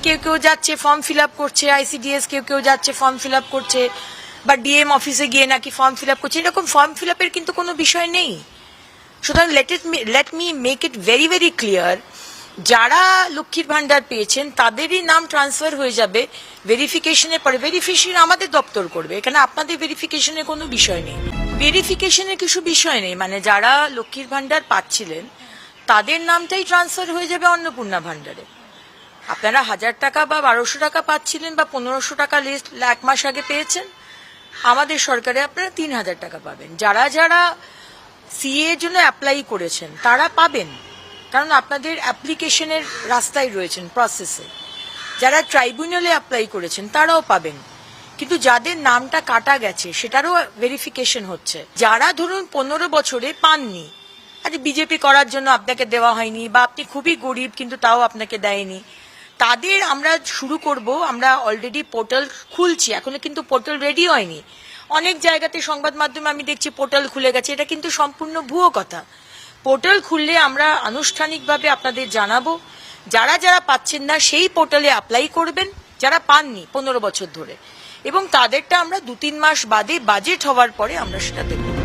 কেউ কেউ যাচ্ছে ফর্ম ফিল আপ করছে, ICDS কেউ কেউ যাচ্ছে ফর্ম ফিল আপ করছে, বা ডিএম অফিসে গিয়ে নাকি ফর্ম ফিল আপ করছে, এরকম ফর্ম ফিল আপের কিন্তু কোনো বিষয় নেই। সুতরাং let me make it very very clear, যারা লক্ষ্মীর ভান্ডার পেয়েছেন তাদেরই নাম ট্রান্সফার হয়ে যাবে ভেরিফিকেশনের পরে। ভেরিফিকেশন আমাদের দপ্তর করবে, এখানে আপনাদের ভেরিফিকেশনের কোনো বিষয় নেই। ভেরিফিকেশনের কিছু বিষয় নেই, মানে যারা লক্ষ্মীর ভান্ডার পাচ্ছিলেন তাদের নামটাই ট্রান্সফার হয়ে যাবে অন্নপূর্ণা ভান্ডারে। আপনারা 1000 টাকা বা 1200 টাকা পাচ্ছিলেন বা 1500 টাকা লিস্ট 1 মাস আগে পেয়েছেন, আমাদের সরকারে আপনারা 3000 টাকা পাবেন। যারা যারা সিএ এর জন্য অ্যাপ্লাই করেছেন তারা পাবেন, কারণ আপনাদের অ্যাপ্লিকেশনের রাস্তায় রয়েছেন, প্রসেসে। যারা ট্রাইব্যুনালে অ্যাপ্লাই করেছেন তারাও পাবেন, কিন্তু যাদের নামটা কাটা গেছে সেটারও ভেরিফিকেশন হচ্ছে। যারা ধরুন 15 বছরে পাননি, আরে বিজেপি করার জন্য আপনাকে দেওয়া হয়নি, বা আপনি খুবই গরিব কিন্তু তাও আপনাকে দেয়নি, তাদের আমরা শুরু করব। আমরা অলরেডি পোর্টাল খুলছি, এখনো কিন্তু পোর্টাল রেডি হয়নি। অনেক জায়গাতে সংবাদ মাধ্যমে আমি দেখছি পোর্টাল খুলে গেছে, এটা কিন্তু সম্পূর্ণ ভুয়ো কথা। পোর্টাল খুললে আমরা আনুষ্ঠানিকভাবে আপনাদের জানাবো। যারা যারা পাচ্ছেন না সেই পোর্টালে অ্যাপ্লাই করবেন, যারা পাননি 15 বছর ধরে, এবং তাদেরটা আমরা 2-3 মাস বাদে বাজেট হওয়ার পরে আমরা সেটা দেখব।